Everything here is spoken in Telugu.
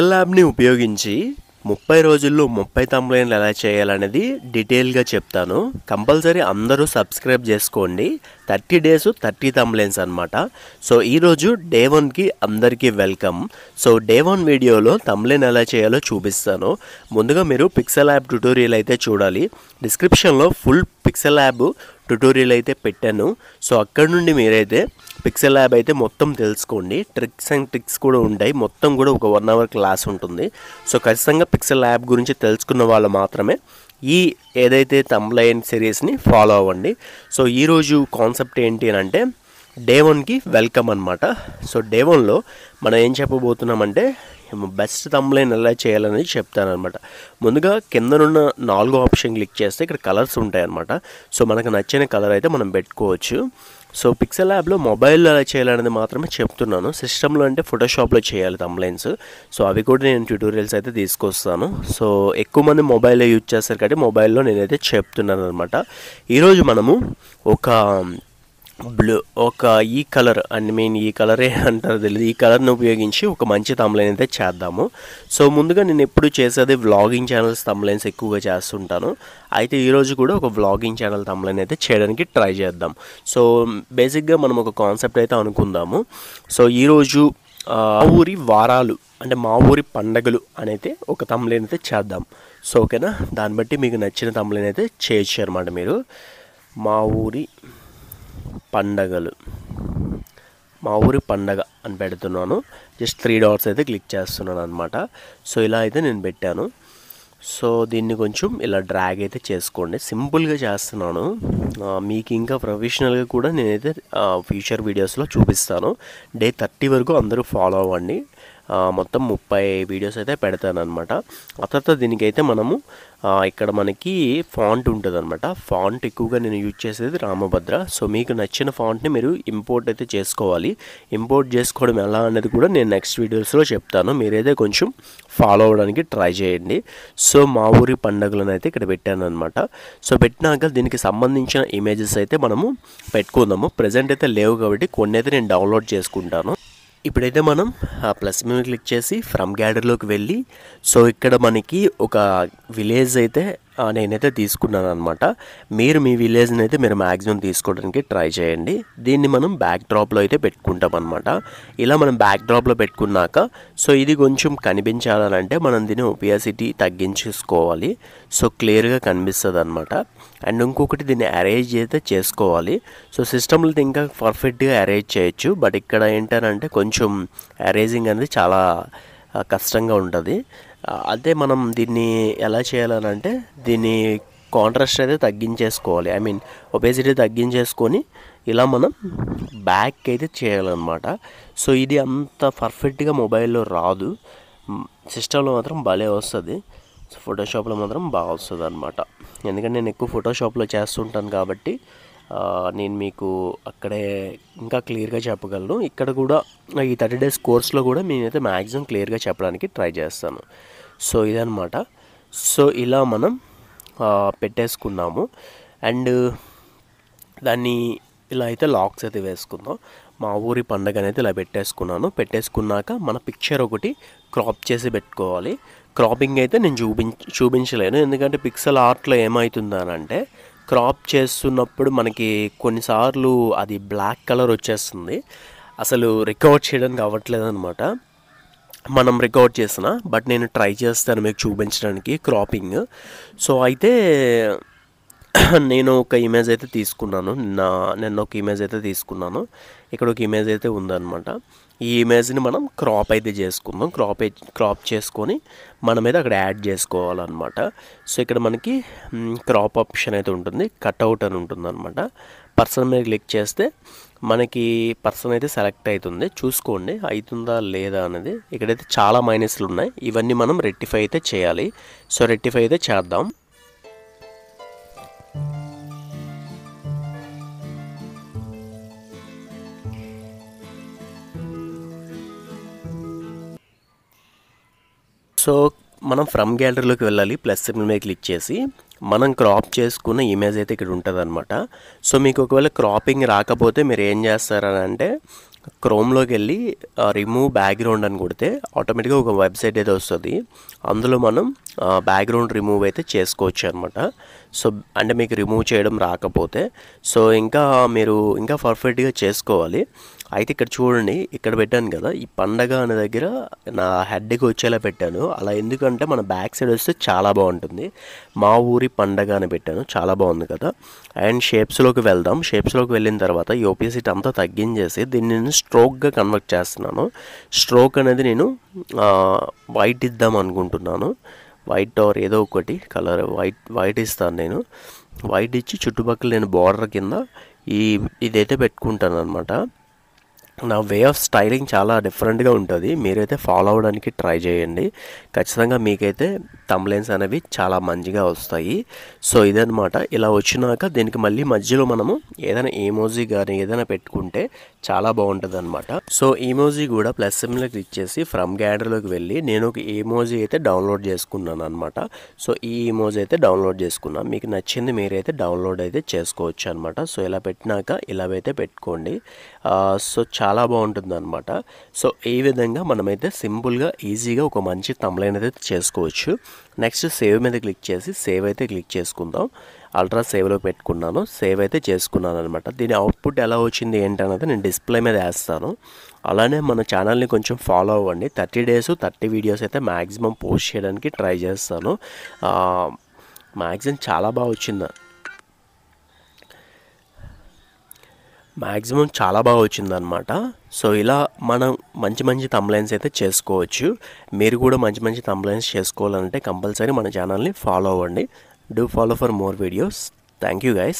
పిక్సెల్ ల్యాబ్ని ఉపయోగించి 30 రోజుల్లో 30 థంబ్‌నెయిల్‌లు ఎలా చేయాలనేది డీటెయిల్‌గా చెప్తాను. కంపల్సరీ అందరూ సబ్స్క్రైబ్ చేసుకోండి. 30 డేస్ 30 థంబ్‌నెయిల్స్ అన్నమాట. సో ఈరోజు డే 1కి అందరికీ వెల్కమ్. సో డే 1 వీడియోలో థంబ్‌నెయిల్ ఎలా చేయాలో చూపిస్తాను. ముందుగా మీరు పిక్సెల్ ల్యాబ్ ట్యుటోరియల్ అయితే చూడాలి. డిస్క్రిప్షన్లో ఫుల్ పిక్సెల్ ల్యాబ్ ట్యుటోరియల్ అయితే పెట్టాను. సో అక్కడ నుండి మీరైతే పిక్సెల్ ల్యాబ్ అయితే మొత్తం తెలుసుకోండి. ట్రిక్స్ అండ్ ట్రిక్స్ కూడా ఉంటాయి. మొత్తం కూడా ఒక 1 అవర్ క్లాస్ ఉంటుంది. సో ఖచ్చితంగా పిక్సెల్ ల్యాబ్ గురించి తెలుసుకున్న వాళ్ళు మాత్రమే ఈ ఏదైతే థంబ్‌నెయిల్ సిరీస్ని ఫాలో అవ్వండి. సో ఈరోజు కాన్సెప్ట్ ఏంటి అని అంటే డే 1కి వెల్కమ్ అనమాట. సో డే 1లో మనం ఏం చెప్పబోతున్నామంటే బెస్ట్ థంబ్‌నెయిల్ ఎలా చేయాలనేది చెప్తానమాట. ముందుగా కిందనున్న 4 ఆప్షన్ క్లిక్ చేస్తే ఇక్కడ కలర్స్ ఉంటాయన్నమాట. సో మనకు నచ్చిన కలర్ అయితే మనం పెట్టుకోవచ్చు. సో పిక్సెల్ ల్యాబ్లో మొబైల్లో ఎలా చేయాలనేది మాత్రమే చెప్తున్నాను. సిస్టంలో అంటే ఫోటోషాప్లో చేయాలి థంబ్‌నెయిల్స్. సో అవి కూడా నేను ట్యూటోరియల్స్ అయితే తీసుకొస్తాను. సో ఎక్కువ మంది మొబైల్లో యూజ్ చేస్తారు కాబట్టి మొబైల్లో నేనైతే చెప్తున్నాను అనమాట. ఈరోజు మనము ఒక ఈ కలర్ ఈ కలరే అంటారు తెలియదు, ఈ కలర్ని ఉపయోగించి ఒక మంచి థంబ్‌నెయిల్ అయితే చేద్దాము. సో ముందుగా నేను ఎప్పుడు చేసేది వ్లాగింగ్ ఛానల్స్ థంబ్‌నెయిల్స్ ఎక్కువగా చేస్తుంటాను. అయితే ఈరోజు కూడా ఒక వ్లాగింగ్ ఛానల్ థంబ్‌నెయిల్ అయితే చేయడానికి ట్రై చేద్దాం. సో బేసిక్గా మనం ఒక కాన్సెప్ట్ అయితే అనుకుందాము. సో ఈరోజు మా ఊరి వారాలు అంటే మా ఊరి పండగలు అనేది ఒక థంబ్‌నెయిల్ అయితే చేద్దాం. సో ఓకేనా, దాన్ని బట్టి మీకు నచ్చిన థంబ్‌నెయిల్ అయితే చేయొచ్చు అనమాట. మీరు మా ఊరి పండగ అని పెడుతున్నాను. జస్ట్ 3 డాట్స్ అయితే క్లిక్ చేస్తున్నాను అనమాట. సో ఇలా అయితే నేను పెట్టాను. సో దీన్ని కొంచెం ఇలా డ్రాగ్ అయితే చేసుకోండి. సింపుల్గా చేస్తున్నాను. మీకు ఇంకా ప్రొఫెషనల్గా కూడా నేనైతే ఫ్యూచర్ వీడియోస్లో చూపిస్తాను. డే 30 వరకు అందరూ ఫాలో అవ్వండి. మొత్తం 30 వీడియోస్ అయితే పెడతాను అనమాట. ఆ తర్వాత దీనికైతే మనము ఇక్కడ మనకి ఫాంట్ ఉంటుంది అనమాట. ఫాంట్ ఎక్కువగా నేను యూజ్ చేసేది రామభద్ర. సో మీకు నచ్చిన ఫాంట్ని మీరు ఇంపోర్ట్ అయితే చేసుకోవాలి. ఇంపోర్ట్ చేసుకోవడం ఎలా అనేది కూడా నేను నెక్స్ట్ వీడియోస్లో చెప్తాను. మీరైతే కొంచెం ఫాలో అవ్వడానికి ట్రై చేయండి. సో మా ఊరి పండుగలను అయితే ఇక్కడ పెట్టాను అనమాట. సో పెట్టినాక దీనికి సంబంధించిన ఇమేజెస్ అయితే మనము పెట్టుకుందాము. ప్రజెంట్ అయితే లేవు కాబట్టి కొన్ని అయితే నేను డౌన్లోడ్ చేసుకుంటాను. ఇప్పుడైతే మనం ప్లస్ మీద క్లిక్ చేసి ఫ్రమ్ గ్యాలరీలోకి వెళ్ళి సో ఇక్కడ మనకి ఒక విలేజ్ అయితే నేనైతే తీసుకున్నాను అనమాట. మీరు మీ విలేజ్ని అయితే మీరు మ్యాక్సిమం తీసుకోవడానికి ట్రై చేయండి. దీన్ని మనం బ్యాక్ డ్రాప్లో అయితే పెట్టుకుంటాం అనమాట. ఇలా మనం బ్యాక్ డ్రాప్లో పెట్టుకున్నాక సో ఇది కొంచెం కనిపించాలంటే మనం దీన్ని ఒపియాసిటీ తగ్గించేసుకోవాలి. సో క్లియర్గా కనిపిస్తుంది అనమాట. అండ్ ఇంకొకటి దీన్ని అరేంజ్ అయితే చేసుకోవాలి. సో సిస్టంలో ఇంకా పర్ఫెక్ట్గా అరేంజ్ చేయొచ్చు. బట్ ఇక్కడ ఏంటంటే కొంచెం అరేంజింగ్ అనేది చాలా కష్టంగా ఉంటుంది. అదే మనం దీన్ని ఎలా చేయాలనంటే దీన్ని కాంట్రాస్ట్ అయితే తగ్గించేసుకోవాలి. ఒబేసిటీ తగ్గించేసుకొని ఇలా మనం బ్యాక్ అయితే చేయాలన్నమాట. సో ఇది అంత పర్ఫెక్ట్గా మొబైల్లో రాదు. సిస్టంలో మాత్రం భలే వస్తుంది. ఫోటోషాప్లో మాత్రం బాగా వస్తుంది అనమాట. ఎందుకంటే నేను ఎక్కువ ఫోటోషాప్లో చేస్తుంటాను కాబట్టి నేను మీకు అక్కడే ఇంకా క్లియర్గా చెప్పగలను. ఇక్కడ కూడా ఈ 30 డేస్ కోర్స్లో కూడా నేనైతే మ్యాక్సిమం క్లియర్గా చెప్పడానికి ట్రై చేస్తాను. సో ఇదనమాట. సో ఇలా మనం పెట్టేసుకున్నాము. అండ్ దాన్ని ఇలా అయితే లాక్స్ అయితే వేసుకుందాం. మా ఊరి పండగ అనేది ఇలా పెట్టేసుకున్నాను. పెట్టేసుకున్నాక మన పిక్చర్ ఒకటి క్రాప్ చేసి పెట్టుకోవాలి. క్రాపింగ్ అయితే నేను చూపించలేను. ఎందుకంటే పిక్సెల్ ఆర్ట్లో ఏమవుతుందనంటే క్రాప్ చేస్తున్నప్పుడు మనకి కొన్నిసార్లు అది బ్లాక్ కలర్ వచ్చేస్తుంది. అసలు రికార్డ్ చేయడానికి అవ్వట్లేదు అనమాట. మనం రికార్డ్ చేసిన బట్ నేను ట్రై చేస్తాను మీకు చూపించడానికి క్రాపింగ్. సో అయితే నేను ఒక ఇమేజ్ అయితే తీసుకున్నాను. నిన్న ఒక ఇమేజ్ అయితే తీసుకున్నాను. ఇక్కడ ఒక ఇమేజ్ అయితే ఉందన్నమాట. ఈ ఇమేజ్ని మనం క్రాప్ అయితే చేసుకుందాం. క్రాప్ చేసుకొని మనమైతే అక్కడ యాడ్ చేసుకోవాలన్నమాట. సో ఇక్కడ మనకి క్రాప్ ఆప్షన్ అయితే ఉంటుంది. కట్అవుట్ అని ఉంటుంది అనమాట. పర్సన్ మీద క్లిక్ చేస్తే మనకి పర్సన్ అయితే సెలెక్ట్ అవుతుంది. చూసుకోండి అవుతుందా లేదా అనేది. ఇక్కడైతే చాలా మైనస్లు ఉన్నాయి. ఇవన్నీ మనం రెక్టిఫై అయితే చేయాలి. సో రెక్టిఫై అయితే చేద్దాం. సో మనం ఫ్రమ్ గ్యాలరీలోకి వెళ్ళాలి. ప్లస్ సింబల్ మీద క్లిక్ చేసి మనం క్రాప్ చేసుకున్న ఇమేజ్ అయితే ఇక్కడ ఉంటుంది అనమాట. సో మీకు ఒకవేళ క్రాపింగ్ రాకపోతే మీరు ఏం చేస్తారని అంటే క్రోమ్లోకి వెళ్ళి రిమూవ్ బ్యాక్గ్రౌండ్ అని కొడితే ఆటోమేటిక్గా ఒక వెబ్సైట్ అయితే వస్తుంది. అందులో మనం బ్యాక్గ్రౌండ్ రిమూవ్ అయితే చేసుకోవచ్చు అనమాట. సో అంటే మీకు రిమూవ్ చేయడం రాకపోతే మీరు ఇంకా పర్ఫెక్ట్గా చేసుకోవాలి. అయితే ఇక్కడ చూడండి, ఇక్కడ పెట్టాను కదా ఈ పండగ అనే దగ్గర నా హెడ్కి వచ్చేలా పెట్టాను. అలా ఎందుకంటే మన బ్యాక్ సైడ్ వస్తే చాలా బాగుంటుంది. మా ఊరి పండగ అని పెట్టాను, చాలా బాగుంది కదా. అండ్ షేప్స్లోకి వెళ్దాం. షేప్స్లోకి వెళ్ళిన తర్వాత ఈ ఒపేసిటీ అంతా తగ్గించేసి దీన్ని నేను స్ట్రోక్గా కన్వర్ట్ చేస్తున్నాను. స్ట్రోక్ అనేది నేను వైట్ ఇద్దాం అనుకుంటున్నాను. వైట్ ఆర్ ఏదో ఒకటి కలర్ వైట్ ఇస్తాను నేను. వైట్ ఇచ్చి చుట్టుపక్కల నేను బార్డర్ కింద ఇదైతే పెట్టుకుంటాను అనమాట. నా వే ఆఫ్ స్టైలింగ్ చాలా డిఫరెంట్గా ఉంటుంది. మీరైతే ఫాలో అవ్వడానికి ట్రై చేయండి. ఖచ్చితంగా మీకైతే థంబ్నెయిల్స్ అనేవి చాలా మంచిగా వస్తాయి. సో ఇదనమాట. ఇలా వచ్చినాక దీనికి మళ్ళీ మధ్యలో మనము ఏదైనా ఈమోజీ కానీ ఏదైనా పెట్టుకుంటే చాలా బాగుంటుంది అనమాట. సో ఈమోజీ కూడా ప్లస్ సింబల్ క్లిక్ చేసి ఫ్రమ్ గ్యాలరీలోకి వెళ్ళి నేను ఒక ఈమోజీ అయితే డౌన్లోడ్ చేసుకున్నాను అనమాట. సో ఈ ఈమోజీ అయితే డౌన్లోడ్ చేసుకున్నాను. మీకు నచ్చింది మీరైతే డౌన్లోడ్ అయితే చేసుకోవచ్చు అనమాట. సో ఇలా పెట్టినాక ఇలా అయితే పెట్టుకోండి. సో చాలా బాగుంటుంది అనమాట. సో ఈ విధంగా మనమైతే సింపుల్గా ఈజీగా ఒక మంచి థంబ్నెయిల్ అయితే చేసుకోవచ్చు. నెక్స్ట్ సేవ్ మీద క్లిక్ చేసి సేవ్ అయితే క్లిక్ చేసుకుందాం. అల్ట్రా సేవ్లో పెట్టుకున్నాను, సేవ్ అయితే చేసుకున్నాను అనమాట. దీని అవుట్పుట్ ఎలా వచ్చింది ఏంటనేది నేను డిస్ప్లే మీద వేస్తాను. అలానే మన ఛానల్ని కొంచెం ఫాలో అవ్వండి. 30 days 30 వీడియోస్ అయితే మ్యాక్సిమం పోస్ట్ చేయడానికి ట్రై చేస్తాను. మ్యాక్సిమం చాలా బాగా వచ్చింది. అనమాట. సో ఇలా మనం మంచి థంబ్నెయిల్స్ అయితే చేసుకోవచ్చు. మీరు కూడా మంచి థంబ్నెయిల్స్ చేసుకోవాలంటే కంపల్సరీ మన ఛానల్ని ఫాలో అవ్వండి. Do follow for more videos. Thank you guys.